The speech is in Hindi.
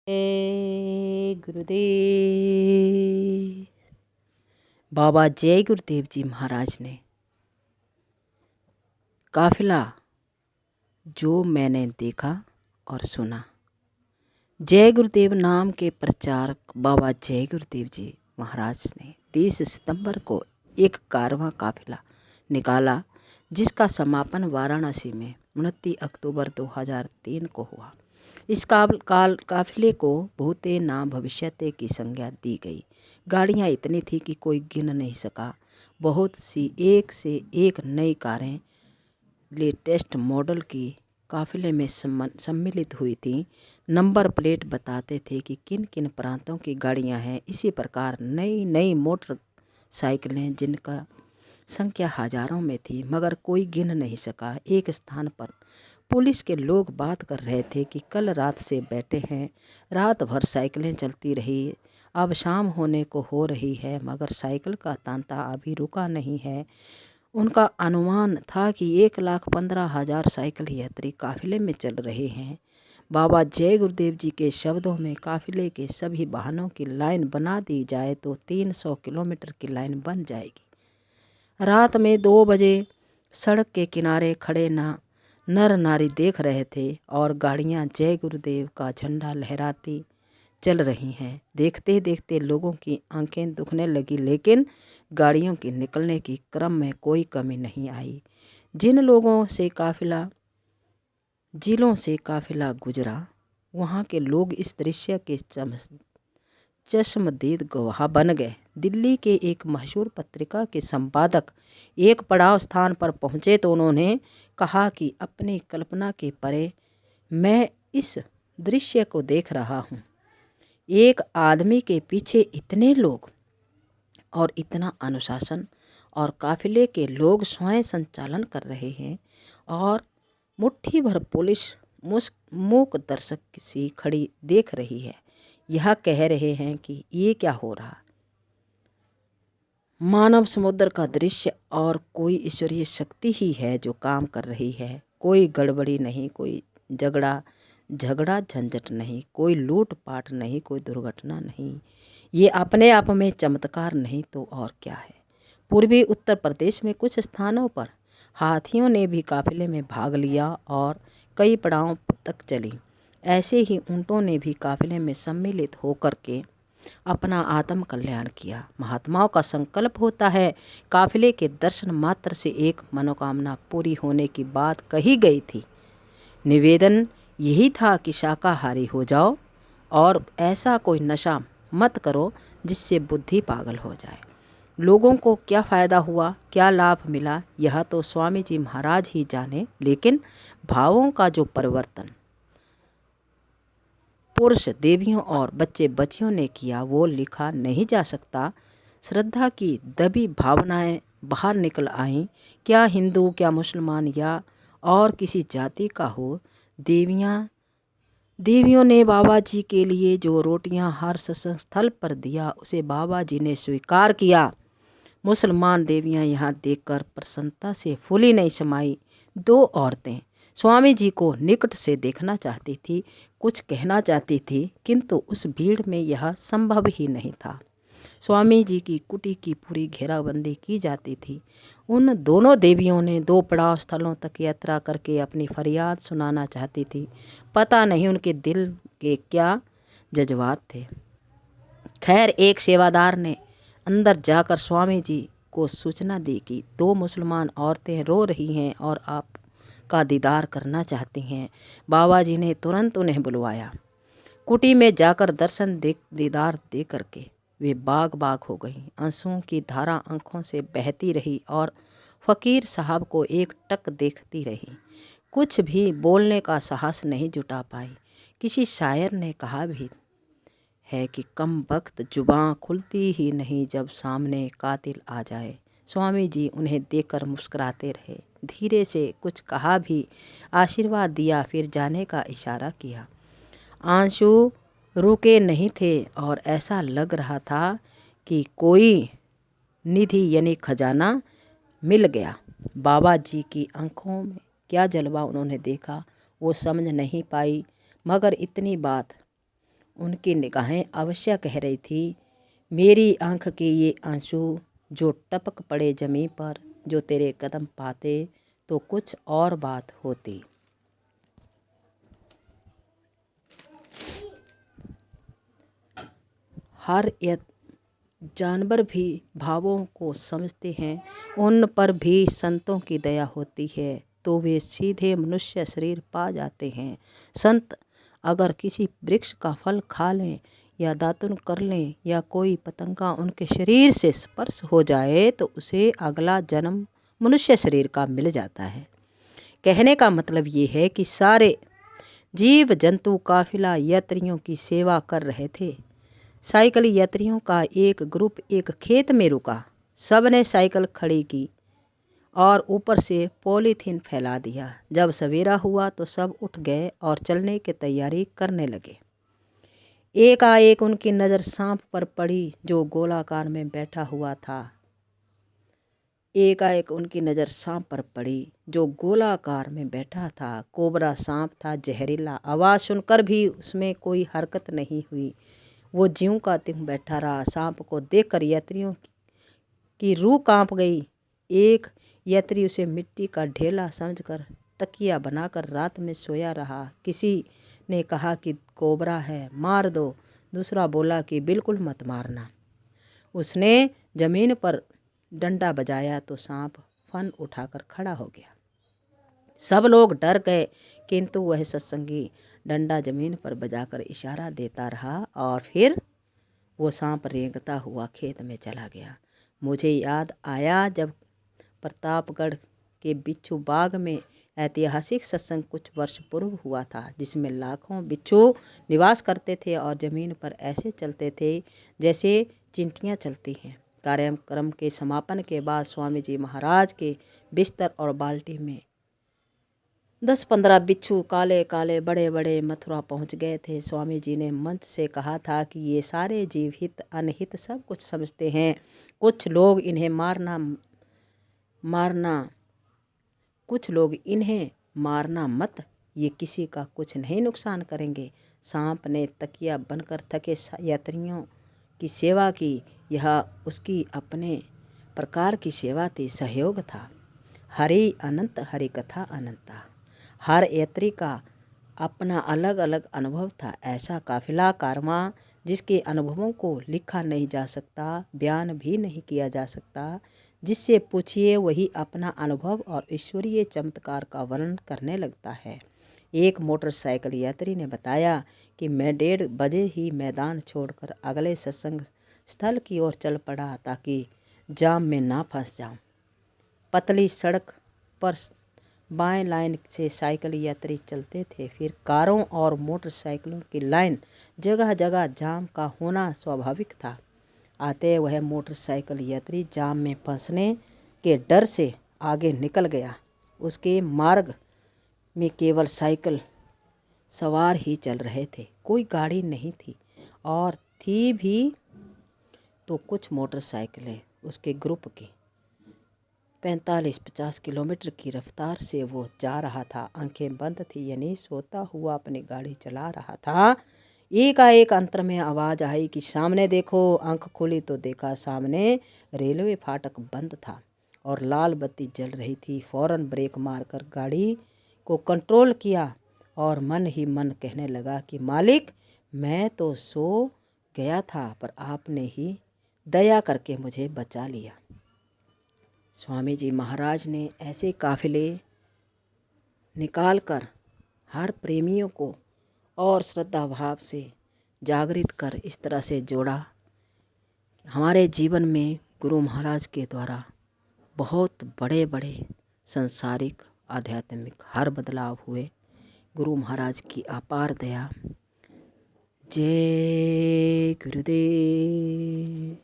जय गुरुदेव। बाबा जय गुरुदेव जी महाराज ने काफिला जो मैंने देखा और सुना। जय गुरुदेव नाम के प्रचारक बाबा जय गुरुदेव जी महाराज ने 30 सितंबर को एक कारवां काफिला निकाला, जिसका समापन वाराणसी में 29 अक्टूबर 2003 को हुआ। इस काफिले को भूते ना भविष्यते की संज्ञा दी गई। गाड़ियाँ इतनी थी कि कोई गिन नहीं सका। बहुत सी एक से एक नई कारें लेटेस्ट मॉडल की काफिले में सम्मिलित हुई थी। नंबर प्लेट बताते थे कि किन किन प्रांतों की गाड़ियाँ हैं। इसी प्रकार नई नई मोटरसाइकिलें, जिनका संख्या हजारों में थी, मगर कोई गिन नहीं सका। एक स्थान पर पुलिस के लोग बात कर रहे थे कि कल रात से बैठे हैं, रात भर साइकिलें चलती रही, अब शाम होने को हो रही है, मगर साइकिल का तांता अभी रुका नहीं है। उनका अनुमान था कि 1,15,000 साइकिल यात्री काफिले में चल रहे हैं। बाबा जय गुरुदेव जी के शब्दों में काफिले के सभी वाहनों की लाइन बना दी जाए तो 300 किलोमीटर की लाइन बन जाएगी। रात में 2 बजे सड़क के किनारे खड़े नर नारी देख रहे थे और गाड़ियां जय गुरुदेव का झंडा लहराती चल रही हैं। देखते देखते लोगों की आंखें दुखने लगी, लेकिन गाड़ियों के निकलने की क्रम में कोई कमी नहीं आई। जिलों से काफिला गुजरा, वहाँ के लोग इस दृश्य के चश्मदीद गवाह बन गए। दिल्ली के एक मशहूर पत्रिका के संपादक एक पड़ाव स्थान पर पहुँचे तो उन्होंने कहा कि अपनी कल्पना के परे मैं इस दृश्य को देख रहा हूँ। एक आदमी के पीछे इतने लोग और इतना अनुशासन, और काफिले के लोग स्वयं संचालन कर रहे हैं और मुट्ठी भर पुलिस मूक दर्शक सी खड़ी देख रही है। यह कह रहे हैं कि ये क्या हो रहा। मानव समुद्र का दृश्य और कोई ईश्वरीय शक्ति ही है जो काम कर रही है। कोई गड़बड़ी नहीं, कोई झगड़ा झंझट नहीं, कोई लूटपाट नहीं, कोई दुर्घटना नहीं। ये अपने आप में चमत्कार नहीं तो और क्या है। पूर्वी उत्तर प्रदेश में कुछ स्थानों पर हाथियों ने भी काफिले में भाग लिया और कई पड़ाव तक चली। ऐसे ही ऊँटों ने भी काफिले में सम्मिलित होकर के अपना आत्म कल्याण किया। महात्माओं का संकल्प होता है, काफिले के दर्शन मात्र से एक मनोकामना पूरी होने की बात कही गई थी। निवेदन यही था कि शाकाहारी हो जाओ और ऐसा कोई नशा मत करो जिससे बुद्धि पागल हो जाए। लोगों को क्या फ़ायदा हुआ, क्या लाभ मिला, यह तो स्वामी जी महाराज ही जाने, लेकिन भावों का जो परिवर्तन पुरुष देवियों और बच्चे बच्चियों ने किया वो लिखा नहीं जा सकता। श्रद्धा की दबी भावनाएं बाहर निकल आईं। क्या हिंदू, क्या मुसलमान या और किसी जाति का हो, देवियों ने बाबा जी के लिए जो रोटियां हर स्थल पर दिया उसे बाबा जी ने स्वीकार किया। मुसलमान देवियां यहाँ देखकर प्रसन्नता से फूली नहीं समाई। 2 औरतें स्वामी जी को निकट से देखना चाहती थी, कुछ कहना चाहती थी, किंतु उस भीड़ में यह संभव ही नहीं था। स्वामी जी की कुटी की पूरी घेराबंदी की जाती थी। उन दोनों देवियों ने 2 पड़ाव स्थलों तक यात्रा करके अपनी फरियाद सुनाना चाहती थी। पता नहीं उनके दिल के क्या जज्बात थे। खैर, एक सेवादार ने अंदर जाकर स्वामी जी को सूचना दी कि 2 मुसलमान औरतें रो रही हैं और आपका दीदार करना चाहती हैं। बाबा जी ने तुरंत उन्हें बुलवाया। कुटी में जाकर दीदार दे करके वे बाग बाग हो गईं। आंसुओं की धारा आंखों से बहती रही और फ़कीर साहब को एक टक देखती रही। कुछ भी बोलने का साहस नहीं जुटा पाई। किसी शायर ने कहा भी है कि कम वक्त जुबां खुलती ही नहीं जब सामने कातिल आ जाए। स्वामी जी उन्हें देखकर मुस्कुराते रहे, धीरे से कुछ कहा भी, आशीर्वाद दिया, फिर जाने का इशारा किया। आंसू रुके नहीं थे और ऐसा लग रहा था कि कोई निधि यानी खजाना मिल गया। बाबा जी की आंखों में क्या जलवा उन्होंने देखा वो समझ नहीं पाई, मगर इतनी बात उनकी निगाहें अवश्य कह रही थी, मेरी आंख के ये आंसू जो टपक पड़े जमीन पर, जो तेरे कदम पाते तो कुछ और बात होती। हर जानवर भी भावों को समझते हैं, उन पर भी संतों की दया होती है तो वे सीधे मनुष्य शरीर पा जाते हैं। संत अगर किसी वृक्ष का फल खा लें या दातुन कर लें या कोई पतंगा उनके शरीर से स्पर्श हो जाए तो उसे अगला जन्म मनुष्य शरीर का मिल जाता है। कहने का मतलब ये है कि सारे जीव जंतु काफिला यात्रियों की सेवा कर रहे थे। साइकिल यात्रियों का एक ग्रुप एक खेत में रुका। सब ने साइकिल खड़ी की और ऊपर से पॉलीथीन फैला दिया। जब सवेरा हुआ तो सब उठ गए और चलने की तैयारी करने लगे। एकाएक उनकी नज़र सांप पर पड़ी जो गोलाकार में बैठा हुआ था। एकाएक उनकी नज़र सांप पर पड़ी जो गोलाकार में बैठा था। कोबरा सांप था, जहरीला। आवाज़ सुनकर भी उसमें कोई हरकत नहीं हुई। वो ज्यों का त्यों बैठा रहा। सांप को देखकर यात्रियों की रूह कांप गई। एक यात्री उसे मिट्टी का ढेला समझकर तकिया बनाकर रात में सोया रहा। किसी ने कहा कि कोबरा है, मार दो। दूसरा बोला कि बिल्कुल मत मारना। उसने जमीन पर डंडा बजाया तो सांप फन उठाकर खड़ा हो गया। सब लोग डर गए, किंतु वह सत्संगी डंडा जमीन पर बजाकर इशारा देता रहा और फिर वो सांप रेंगता हुआ खेत में चला गया। मुझे याद आया जब प्रतापगढ़ के बिच्छू बाग में ऐतिहासिक सत्संग कुछ वर्ष पूर्व हुआ था, जिसमें लाखों बिच्छू निवास करते थे और ज़मीन पर ऐसे चलते थे जैसे चिंटियाँ चलती हैं। कार्यक्रम के समापन के बाद स्वामी जी महाराज के बिस्तर और बाल्टी में 10-15 बिच्छू काले काले बड़े बड़े मथुरा पहुंच गए थे। स्वामी जी ने मंच से कहा था कि ये सारे जीव हित अनहित सब कुछ समझते हैं। कुछ लोग इन्हें मारना मत, ये किसी का कुछ नहीं नुकसान करेंगे। सांप ने तकिया बनकर थके यात्रियों की सेवा की। यह उसकी अपने प्रकार की सेवा थी, सहयोग था। हरि अनंत, हरि कथा अनंता। हर यात्री का अपना अलग अलग अनुभव था। ऐसा काफिला कारवां जिसके अनुभवों को लिखा नहीं जा सकता, बयान भी नहीं किया जा सकता। जिससे पूछिए वही अपना अनुभव और ईश्वरीय चमत्कार का वर्णन करने लगता है। एक मोटरसाइकिल यात्री ने बताया कि मैं 1:30 बजे ही मैदान छोड़कर अगले सत्संग स्थल की ओर चल पड़ा ताकि जाम में ना फंस जाऊं। पतली सड़क पर बाएं लाइन से साइकिल यात्री चलते थे, फिर कारों और मोटरसाइकिलों की लाइन। जगह जगह जाम का होना स्वाभाविक था। आते वह मोटरसाइकिल यात्री जाम में फंसने के डर से आगे निकल गया। उसके मार्ग में केवल साइकिल सवार ही चल रहे थे, कोई गाड़ी नहीं थी, और थी भी तो कुछ मोटरसाइकिलें उसके ग्रुप की। 45-50 किलोमीटर की रफ्तार से वो जा रहा था। आंखें बंद थी, यानी सोता हुआ अपनी गाड़ी चला रहा था। एकाएक अंतर में आवाज़ आई कि सामने देखो। आंख खोली तो देखा सामने रेलवे फाटक बंद था और लाल बत्ती जल रही थी। फौरन ब्रेक मारकर गाड़ी को कंट्रोल किया और मन ही मन कहने लगा कि मालिक, मैं तो सो गया था पर आपने ही दया करके मुझे बचा लिया। स्वामी जी महाराज ने ऐसे काफिले निकालकर हर प्रेमियों को और श्रद्धा भाव से जागृत कर इस तरह से जोड़ा। हमारे जीवन में गुरु महाराज के द्वारा बहुत बड़े बड़े संसारिक आध्यात्मिक हर बदलाव हुए। गुरु महाराज की अपार दया। जय गुरुदेव।